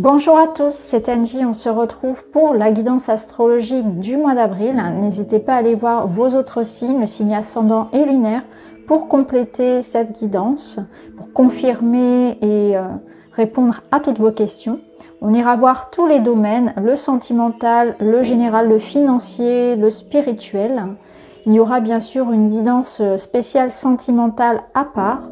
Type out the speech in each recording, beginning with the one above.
Bonjour à tous, c'est Angie, on se retrouve pour la guidance astrologique du mois d'avril. N'hésitez pas à aller voir vos autres signes, le signe ascendant et lunaire, pour compléter cette guidance, pour confirmer et répondre à toutes vos questions. On ira voir tous les domaines, le sentimental, le général, le financier, le spirituel. Il y aura bien sûr une guidance spéciale sentimentale à part.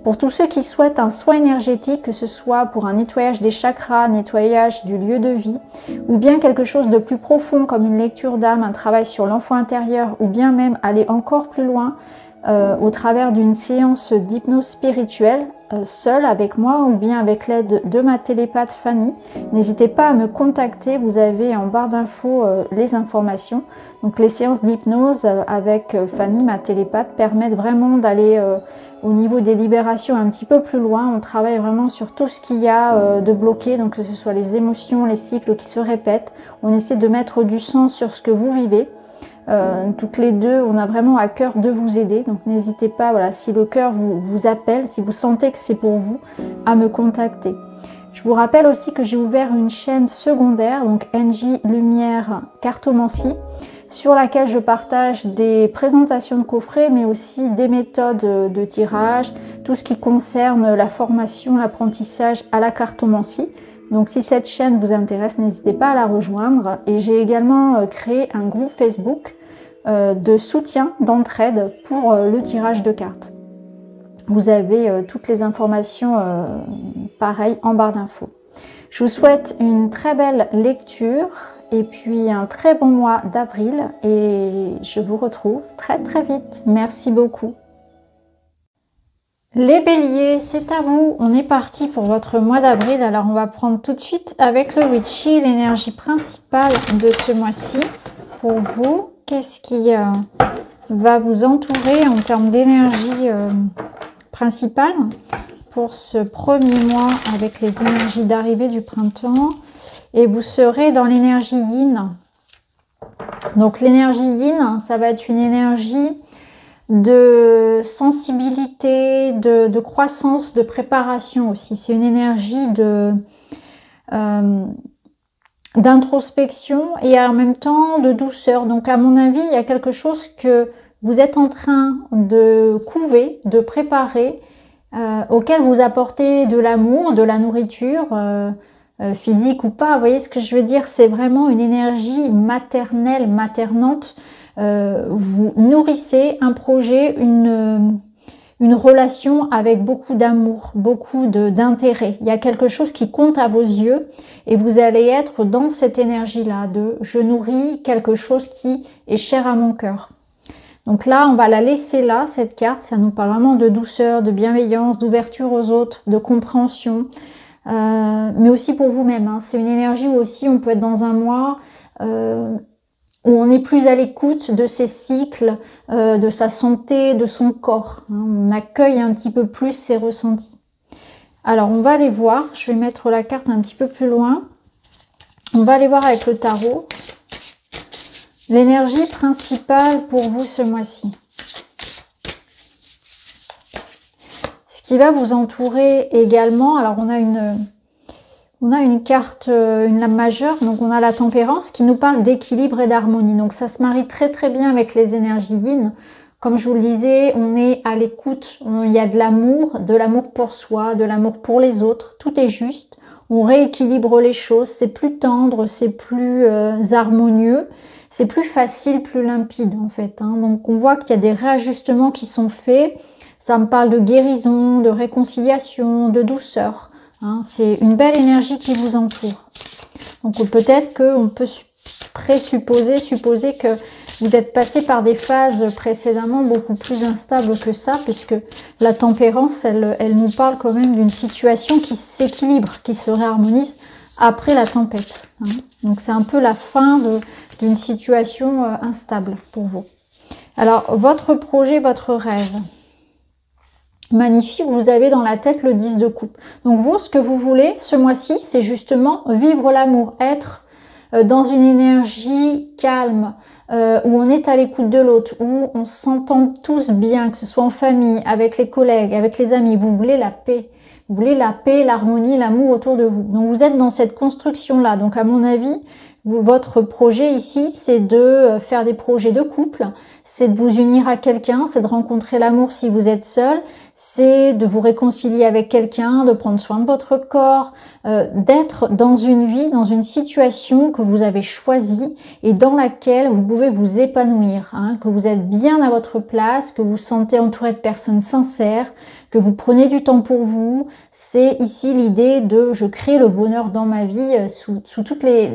Pour tous ceux qui souhaitent un soin énergétique, que ce soit pour un nettoyage des chakras, nettoyage du lieu de vie, ou bien quelque chose de plus profond comme une lecture d'âme, un travail sur l'enfant intérieur, ou bien même aller encore plus loin au travers d'une séance d'hypnose spirituelle, seule avec moi ou bien avec l'aide de ma télépathe Fanny, n'hésitez pas à me contacter, vous avez en barre d'infos les informations. Donc les séances d'hypnose avec Fanny, ma télépathe, permettent vraiment d'aller au niveau des libérations un petit peu plus loin. On travaille vraiment sur tout ce qu'il y a de bloqué, donc que ce soit les émotions, les cycles qui se répètent. On essaie de mettre du sens sur ce que vous vivez. Toutes les deux, on a vraiment à cœur de vous aider, donc n'hésitez pas, voilà, si le cœur vous appelle, si vous sentez que c'est pour vous, à me contacter. Je vous rappelle aussi que j'ai ouvert une chaîne secondaire, donc NJ Lumière Cartomancie, sur laquelle je partage des présentations de coffrets, mais aussi des méthodes de tirage, tout ce qui concerne la formation, l'apprentissage à la cartomancie. Donc si cette chaîne vous intéresse, n'hésitez pas à la rejoindre. Et j'ai également créé un groupe Facebook de soutien, d'entraide pour le tirage de cartes. Vous avez toutes les informations pareil en barre d'infos. Je vous souhaite une très belle lecture et puis un très bon mois d'avril et je vous retrouve très vite. Merci beaucoup. Les béliers, c'est à vous, on est parti pour votre mois d'avril. Alors on va prendre tout de suite avec le witchy, l'énergie principale de ce mois-ci. Pour vous, qu'est-ce qui va vous entourer en termes d'énergie principale pour ce premier mois avec les énergies d'arrivée du printemps? Et vous serez dans l'énergie yin. Donc l'énergie yin, ça va être une énergie de sensibilité, de croissance, de préparation aussi. C'est une énergie d'introspection et en même temps de douceur. Donc à mon avis, il y a quelque chose que vous êtes en train de couver, de préparer, auquel vous apportez de l'amour, de la nourriture, physique ou pas. Vous voyez ce que je veux dire? C'est vraiment une énergie maternelle, maternante. Vous nourrissez un projet, une relation avec beaucoup d'amour, beaucoup d'intérêt. Il y a quelque chose qui compte à vos yeux et vous allez être dans cette énergie-là de « je nourris quelque chose qui est cher à mon cœur ». Donc là, on va la laisser là, cette carte. Ça nous parle vraiment de douceur, de bienveillance, d'ouverture aux autres, de compréhension. Mais aussi pour vous-même. Hein. C'est une énergie où aussi on peut être dans un mois où on est plus à l'écoute de ses cycles, de sa santé, de son corps. Hein. On accueille un petit peu plus ses ressentis. Alors, on va aller voir. Je vais mettre la carte un petit peu plus loin. On va aller voir avec le tarot. L'énergie principale pour vous ce mois-ci. Ce qui va vous entourer également. Alors, on a une carte, une lame majeure, donc on a la tempérance qui nous parle d'équilibre et d'harmonie. Donc ça se marie très bien avec les énergies yin. Comme je vous le disais, on est à l'écoute, il y a de l'amour pour soi, de l'amour pour les autres, tout est juste. On rééquilibre les choses, c'est plus tendre, c'est plus harmonieux, c'est plus facile, plus limpide en fait. Hein. Donc on voit qu'il y a des réajustements qui sont faits. Ça me parle de guérison, de réconciliation, de douceur. Hein, c'est une belle énergie qui vous entoure. Donc peut-être qu'on peut supposer que vous êtes passé par des phases précédemment beaucoup plus instables que ça, puisque la tempérance, elle nous parle quand même d'une situation qui s'équilibre, qui se réharmonise après la tempête. Hein. Donc c'est un peu la fin d'une situation instable pour vous. Alors votre projet, votre rêve. Magnifique, vous avez dans la tête le 10 de coupe. Donc vous, ce que vous voulez ce mois-ci, c'est justement vivre l'amour, être dans une énergie calme, où on est à l'écoute de l'autre, où on s'entend tous bien, que ce soit en famille, avec les collègues, avec les amis. Vous voulez la paix, vous voulez la paix, l'harmonie, l'amour autour de vous. Donc vous êtes dans cette construction-là. Donc à mon avis, votre projet ici, c'est de faire des projets de couple, c'est de vous unir à quelqu'un, c'est de rencontrer l'amour si vous êtes seul, c'est de vous réconcilier avec quelqu'un, de prendre soin de votre corps, d'être dans une vie, dans une situation que vous avez choisie et dans laquelle vous pouvez vous épanouir, hein, que vous êtes bien à votre place, que vous vous sentez entouré de personnes sincères, que vous prenez du temps pour vous. C'est ici l'idée de je crée le bonheur dans ma vie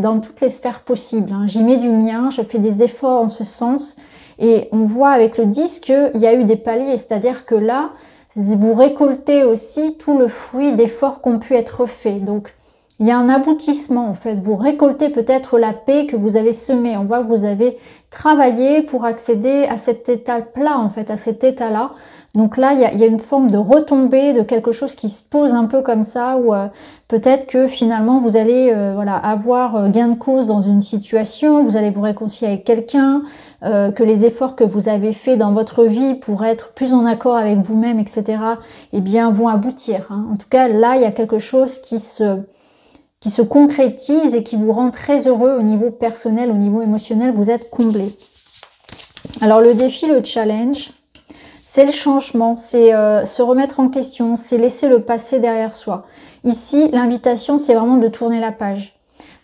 dans toutes les sphères possibles. Hein. J'y mets du mien, je fais des efforts en ce sens. Et on voit avec le 10 qu'il y a eu des paliers, c'est-à-dire que là, vous récoltez aussi tout le fruit d'efforts qui ont pu être faits. Donc, il y a un aboutissement en fait. Vous récoltez peut-être la paix que vous avez semée. On voit que vous avez travaillé pour accéder à cet état-là en fait, à cet état-là. Donc là, il y a une forme de retombée de quelque chose qui se pose un peu comme ça, où peut-être que finalement vous allez voilà, avoir gain de cause dans une situation, vous allez vous réconcilier avec quelqu'un, que les efforts que vous avez faits dans votre vie pour être plus en accord avec vous-même, etc., eh bien, vont aboutir. Hein. En tout cas, là, il y a quelque chose qui se concrétise et qui vous rend très heureux au niveau personnel, au niveau émotionnel, vous êtes comblé. Alors le défi, le challenge, c'est le changement, c'est se remettre en question, c'est laisser le passé derrière soi. Ici, l'invitation, c'est vraiment de tourner la page.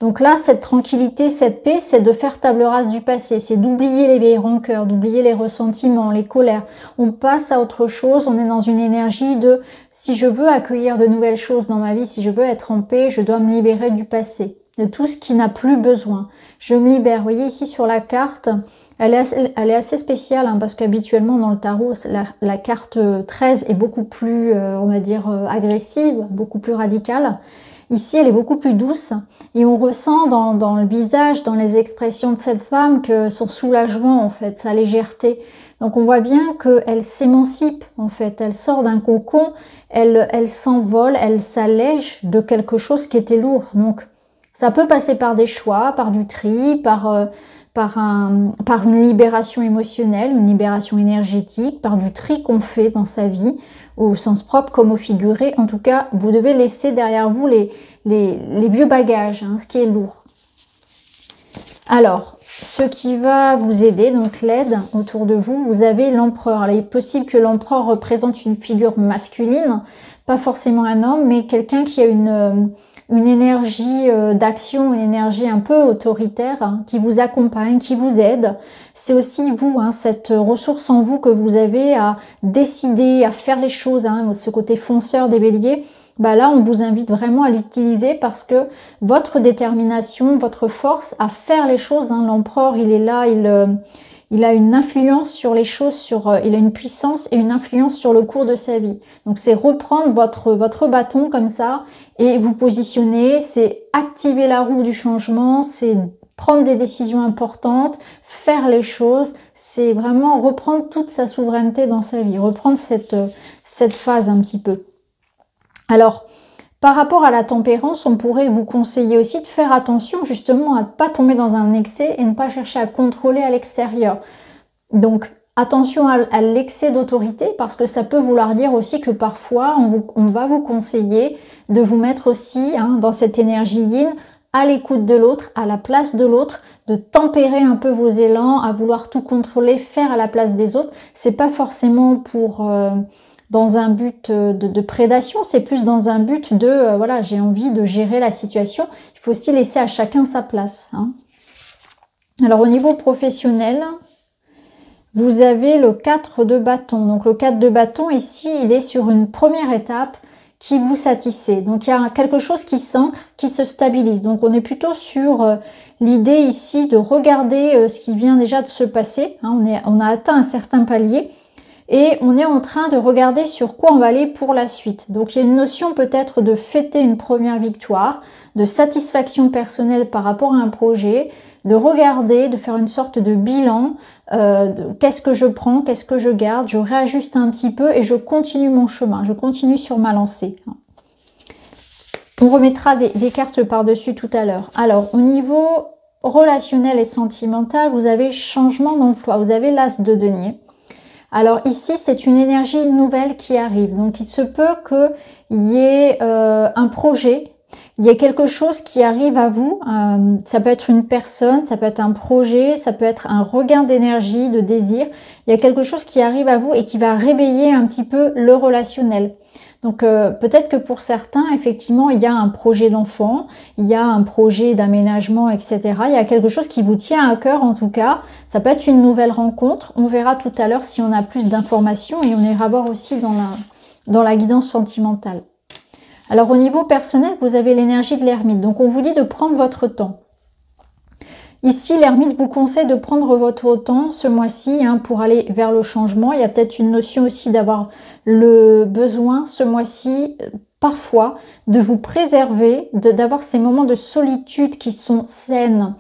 Donc là, cette tranquillité, cette paix, c'est de faire table rase du passé, c'est d'oublier les vieilles rancœurs, d'oublier les ressentiments, les colères. On passe à autre chose, on est dans une énergie de si je veux accueillir de nouvelles choses dans ma vie, si je veux être en paix, je dois me libérer du passé, de tout ce qui n'a plus besoin. Je me libère. Vous voyez ici sur la carte, elle est assez spéciale hein, parce qu'habituellement dans le tarot, la carte 13 est beaucoup plus, on va dire, agressive, beaucoup plus radicale. Ici, elle est beaucoup plus douce et on ressent dans le visage, dans les expressions de cette femme que son soulagement, en fait, sa légèreté. Donc on voit bien qu'elle s'émancipe, en fait. Elle sort d'un cocon, elle s'envole, elle s'allège de quelque chose qui était lourd. Donc ça peut passer par des choix, par du tri, par une libération émotionnelle, une libération énergétique, par du tri qu'on fait dans sa vie, au sens propre comme au figuré. En tout cas, vous devez laisser derrière vous les vieux bagages, hein, ce qui est lourd. Alors, ce qui va vous aider, donc l'aide autour de vous, vous avez l'empereur. Il est possible que l'empereur représente une figure masculine, pas forcément un homme, mais quelqu'un qui a une énergie d'action, une énergie un peu autoritaire, hein, qui vous accompagne, qui vous aide. C'est aussi vous, hein, cette ressource en vous que vous avez à décider, à faire les choses, hein, ce côté fonceur des béliers. Bah là, on vous invite vraiment à l'utiliser parce que votre détermination, votre force à faire les choses, hein, l'empereur, il est là, il a une influence sur les choses, il a une puissance et une influence sur le cours de sa vie. Donc c'est reprendre votre bâton comme ça et vous positionner, c'est activer la roue du changement, c'est prendre des décisions importantes, faire les choses, c'est vraiment reprendre toute sa souveraineté dans sa vie, reprendre cette phase un petit peu. Alors, par rapport à la tempérance, on pourrait vous conseiller aussi de faire attention justement à ne pas tomber dans un excès et ne pas chercher à contrôler à l'extérieur. Donc, attention à l'excès d'autorité parce que ça peut vouloir dire aussi que parfois, on va vous conseiller de vous mettre aussi hein, dans cette énergie yin, à l'écoute de l'autre, à la place de l'autre, de tempérer un peu vos élans, à vouloir tout contrôler, faire à la place des autres. C'est pas forcément pour... dans un but de prédation, c'est plus dans un but de, voilà, j'ai envie de gérer la situation. Il faut aussi laisser à chacun sa place. Hein. Alors au niveau professionnel, vous avez le 4 de bâton. Donc le 4 de bâton, ici, il est sur une première étape qui vous satisfait. Donc il y a quelque chose qui s'ancre, qui se stabilise. Donc on est plutôt sur l'idée ici de regarder ce qui vient déjà de se passer. Hein. On a atteint un certain palier. Et on est en train de regarder sur quoi on va aller pour la suite. Donc il y a une notion peut-être de fêter une première victoire, de satisfaction personnelle par rapport à un projet, de regarder, de faire une sorte de bilan, qu'est-ce que je prends, qu'est-ce que je garde, je réajuste un petit peu et je continue mon chemin, je continue sur ma lancée. On remettra des cartes par-dessus tout à l'heure. Alors au niveau relationnel et sentimental, vous avez changement d'emploi, vous avez l'as de denier. Alors ici, c'est une énergie nouvelle qui arrive. Donc il se peut qu'il y ait un projet, il y a quelque chose qui arrive à vous. Ça peut être une personne, ça peut être un projet, ça peut être un regain d'énergie, de désir. Il y a quelque chose qui arrive à vous et qui va réveiller un petit peu le relationnel. Donc peut-être que pour certains, effectivement, il y a un projet d'enfant, il y a un projet d'aménagement, etc. Il y a quelque chose qui vous tient à cœur en tout cas. Ça peut être une nouvelle rencontre. On verra tout à l'heure si on a plus d'informations et on ira voir aussi dans la guidance sentimentale. Alors au niveau personnel, vous avez l'énergie de l'ermite. Donc on vous dit de prendre votre temps. Ici, l'ermite vous conseille de prendre votre temps ce mois-ci pour aller vers le changement. Il y a peut-être une notion aussi d'avoir le besoin ce mois-ci, parfois, de vous préserver, d'avoir ces moments de solitude qui sont saines.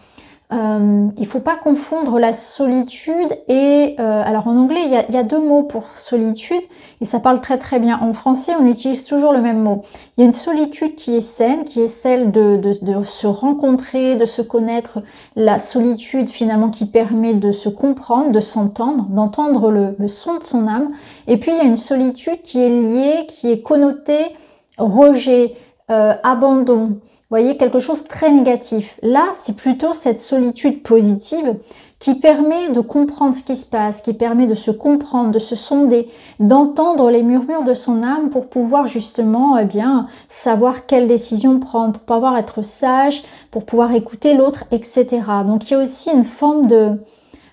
Il faut pas confondre la solitude et... alors en anglais, il y a deux mots pour solitude et ça parle très très bien. En français, on utilise toujours le même mot. Il y a une solitude qui est saine, qui est celle de se rencontrer, de se connaître. La solitude finalement qui permet de se comprendre, de s'entendre, d'entendre le son de son âme. Et puis il y a une solitude qui est liée, qui est connotée rejet, abandon. Vous voyez, quelque chose de très négatif. Là, c'est plutôt cette solitude positive qui permet de comprendre ce qui se passe, qui permet de se comprendre, de se sonder, d'entendre les murmures de son âme pour pouvoir justement, savoir quelle décision prendre, pour pouvoir être sage, pour pouvoir écouter l'autre, etc. Donc, il y a aussi une forme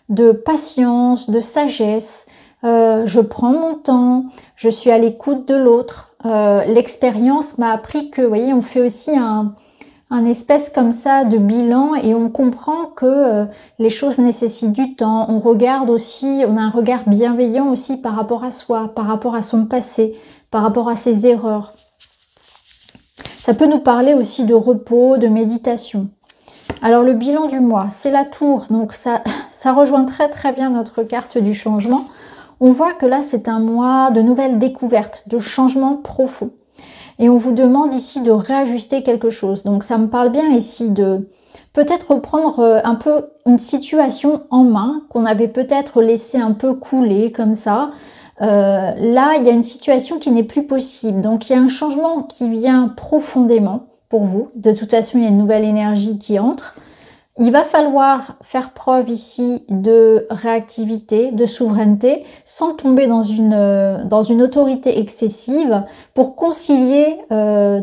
de patience, de sagesse. Je prends mon temps, je suis à l'écoute de l'autre. L'expérience m'a appris que, vous voyez, on fait aussi un espèce comme ça de bilan et on comprend que les choses nécessitent du temps. On regarde aussi, on a un regard bienveillant aussi par rapport à soi, par rapport à son passé, par rapport à ses erreurs. Ça peut nous parler aussi de repos, de méditation. Alors le bilan du mois, c'est la tour, donc ça rejoint très très bien notre carte du changement. On voit que là c'est un mois de nouvelles découvertes, de changements profonds. Et on vous demande ici de réajuster quelque chose. Donc ça me parle bien ici de peut-être reprendre un peu une situation en main qu'on avait peut-être laissé un peu couler comme ça. Là, il y a une situation qui n'est plus possible. Donc il y a un changement qui vient profondément pour vous. De toute façon, il y a une nouvelle énergie qui entre. Il va falloir faire preuve ici de réactivité, de souveraineté, sans tomber dans une autorité excessive pour concilier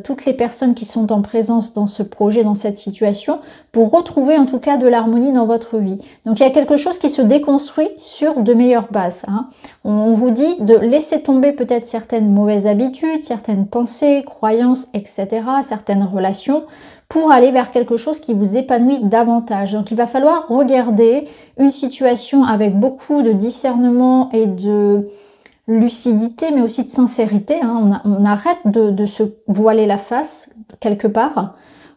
toutes les personnes qui sont en présence dans ce projet, dans cette situation, pour retrouver en tout cas de l'harmonie dans votre vie. Donc il y a quelque chose qui se déconstruit sur de meilleures bases. On vous dit de laisser tomber peut-être certaines mauvaises habitudes, certaines pensées, croyances, etc., certaines relations, pour aller vers quelque chose qui vous épanouit davantage. Donc il va falloir regarder une situation avec beaucoup de discernement et de lucidité, mais aussi de sincérité. On arrête de se voiler la face quelque part.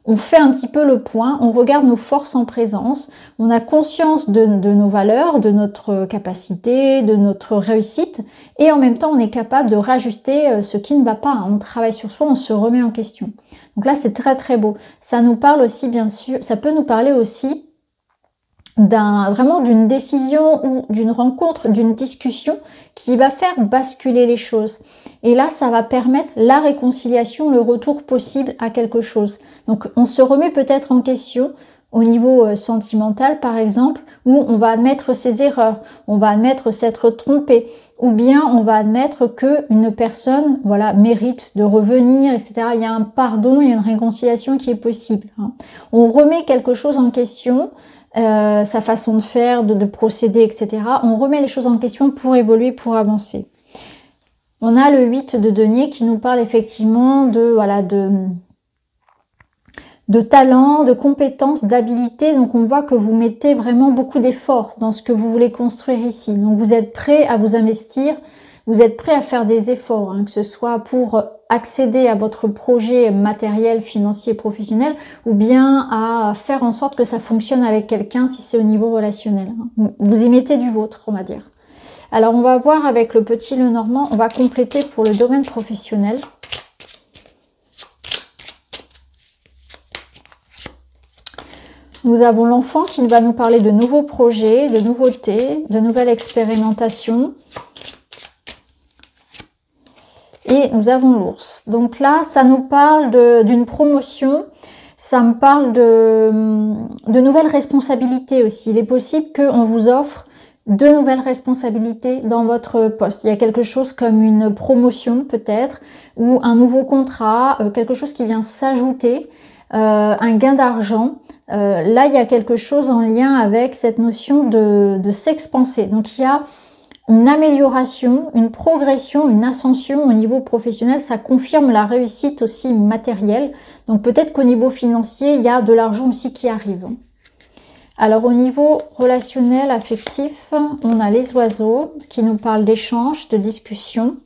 On fait un petit peu le point, on regarde nos forces en présence, on a conscience de nos valeurs, de notre capacité, de notre réussite, et en même temps on est capable de réajuster ce qui ne va pas. On travaille sur soi, on se remet en question. Donc là c'est très très beau. Ça nous parle aussi bien sûr, ça peut nous parler aussi vraiment d'une décision ou d'une rencontre, d'une discussion qui va faire basculer les choses. Et là, ça va permettre la réconciliation, le retour possible à quelque chose. Donc, on se remet peut-être en question au niveau sentimental, par exemple, où on va admettre ses erreurs, on va admettre s'être trompé, ou bien on va admettre qu'une personne, mérite de revenir, etc. Il y a un pardon, il y a une réconciliation qui est possible. On remet quelque chose en question, sa façon de faire, de procéder, etc. On remet les choses en question pour évoluer, pour avancer. On a le 8 de denier qui nous parle effectivement de talent, de compétences, d'habilité. Donc on voit que vous mettez vraiment beaucoup d'efforts dans ce que vous voulez construire ici. Donc vous êtes prêt à vous investir, vous êtes prêt à faire des efforts, que ce soit pour accéder à votre projet matériel, financier, professionnel, ou bien à faire en sorte que ça fonctionne avec quelqu'un si c'est au niveau relationnel. Vous y mettez du vôtre, on va dire. Alors on va voir avec le petit Lenormand, on va compléter pour le domaine professionnel. Nous avons l'enfant qui va nous parler de nouveaux projets, de nouveautés, de nouvelles expérimentations. Et nous avons l'ours. Donc là, ça nous parle d'une promotion. Ça me parle de nouvelles responsabilités aussi. Il est possible qu'on vous offre de nouvelles responsabilités dans votre poste. Il y a quelque chose comme une promotion peut-être, ou un nouveau contrat, quelque chose qui vient s'ajouter, un gain d'argent. Là, il y a quelque chose en lien avec cette notion de s'expanser. Donc il y a une amélioration, une progression, une ascension au niveau professionnel. Ça confirme la réussite aussi matérielle. Donc peut-être qu'au niveau financier, il y a de l'argent aussi qui arrive. Alors au niveau relationnel, affectif, on a les oiseaux qui nous parlent d'échanges, de discussions,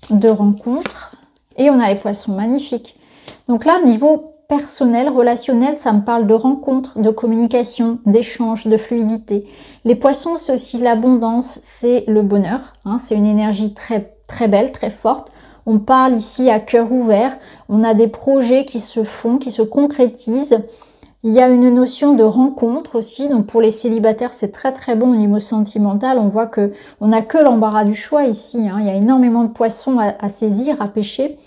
de rencontres. Et on a les poissons, magnifiques. Donc là, au niveau personnel, relationnel, ça me parle de rencontres, de communication, d'échanges, de fluidité. Les poissons, c'est aussi l'abondance, c'est le bonheur. Hein, c'est une énergie très, très belle, très forte. On parle ici à cœur ouvert. On a des projets qui se font, qui se concrétisent. Il y a une notion de rencontre aussi. Donc pour les célibataires, c'est très très bon au niveau sentimental. On voit que on n'a que l'embarras du choix ici. Hein. Il y a énormément de poissons à saisir, à pêcher.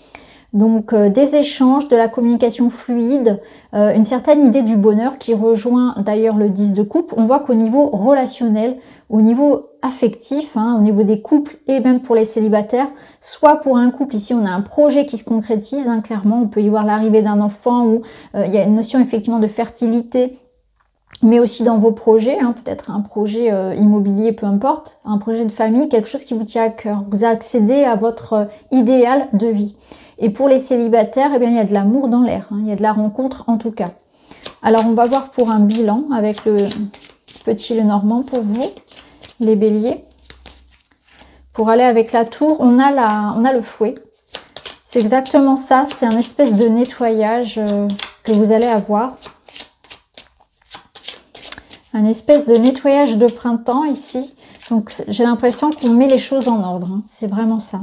Donc des échanges, de la communication fluide, une certaine idée du bonheur qui rejoint d'ailleurs le 10 de coupe. On voit qu'au niveau relationnel, au niveau affectif, hein, au niveau des couples et même pour les célibataires, soit pour un couple, ici on a un projet qui se concrétise, hein, clairement on peut y voir l'arrivée d'un enfant ou il y a une notion effectivement de fertilité, mais aussi dans vos projets, hein, peut-être un projet immobilier, peu importe, un projet de famille, quelque chose qui vous tient à cœur. Vous accédez à votre idéal de vie. Et pour les célibataires, eh bien, il y a de l'amour dans l'air, hein, il y a de la rencontre en tout cas. Alors on va voir pour un bilan avec le petit Lenormand pour vous, les béliers. Pour aller avec la tour, on a le fouet. C'est exactement ça, c'est un espèce de nettoyage que vous allez avoir. Un espèce de nettoyage de printemps ici. Donc j'ai l'impression qu'on met les choses en ordre, hein, c'est vraiment ça.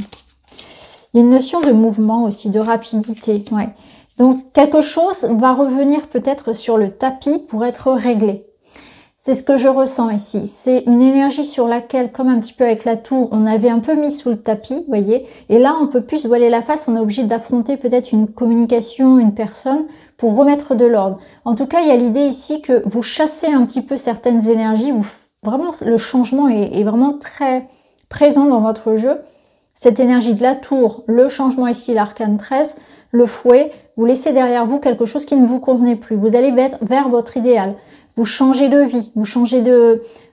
Il y a une notion de mouvement aussi, de rapidité. Ouais. Donc quelque chose va revenir peut-être sur le tapis pour être réglé. C'est ce que je ressens ici. C'est une énergie sur laquelle, comme un petit peu avec la tour, on avait un peu mis sous le tapis, vous voyez. Et là, on peut plus se voiler la face. On est obligé d'affronter peut-être une communication, une personne, pour remettre de l'ordre. En tout cas, il y a l'idée ici que vous chassez un petit peu certaines énergies. Vraiment, le changement est vraiment très présent dans votre jeu. Cette énergie de la tour, le changement ici, l'arcane 13, le fouet, vous laissez derrière vous quelque chose qui ne vous convenait plus. Vous allez vers votre idéal. Vous changez de vie, vous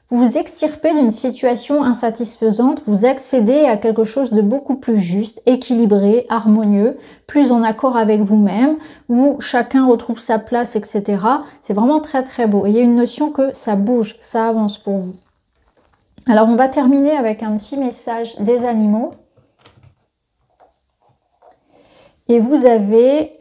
vous extirpez d'une situation insatisfaisante, vous accédez à quelque chose de beaucoup plus juste, équilibré, harmonieux, plus en accord avec vous-même, où chacun retrouve sa place, etc. C'est vraiment très très beau. Et il y a une notion que ça bouge, ça avance pour vous. Alors on va terminer avec un petit message des animaux. Et vous avez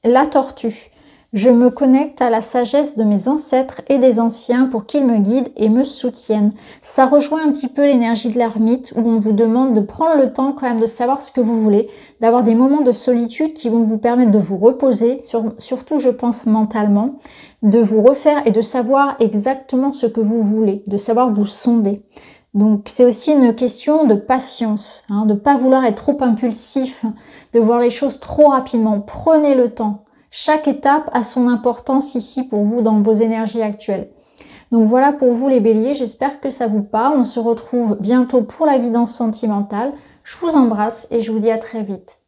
la tortue. Je me connecte à la sagesse de mes ancêtres et des anciens pour qu'ils me guident et me soutiennent. Ça rejoint un petit peu l'énergie de l'ermite où on vous demande de prendre le temps quand même de savoir ce que vous voulez, d'avoir des moments de solitude qui vont vous permettre de vous reposer, surtout je pense mentalement, de vous refaire et de savoir exactement ce que vous voulez, de savoir vous sonder. Donc c'est aussi une question de patience, hein, de ne pas vouloir être trop impulsif, de voir les choses trop rapidement. Prenez le temps. Chaque étape a son importance ici pour vous dans vos énergies actuelles. Donc voilà pour vous les béliers, j'espère que ça vous parle. On se retrouve bientôt pour la guidance sentimentale. Je vous embrasse et je vous dis à très vite.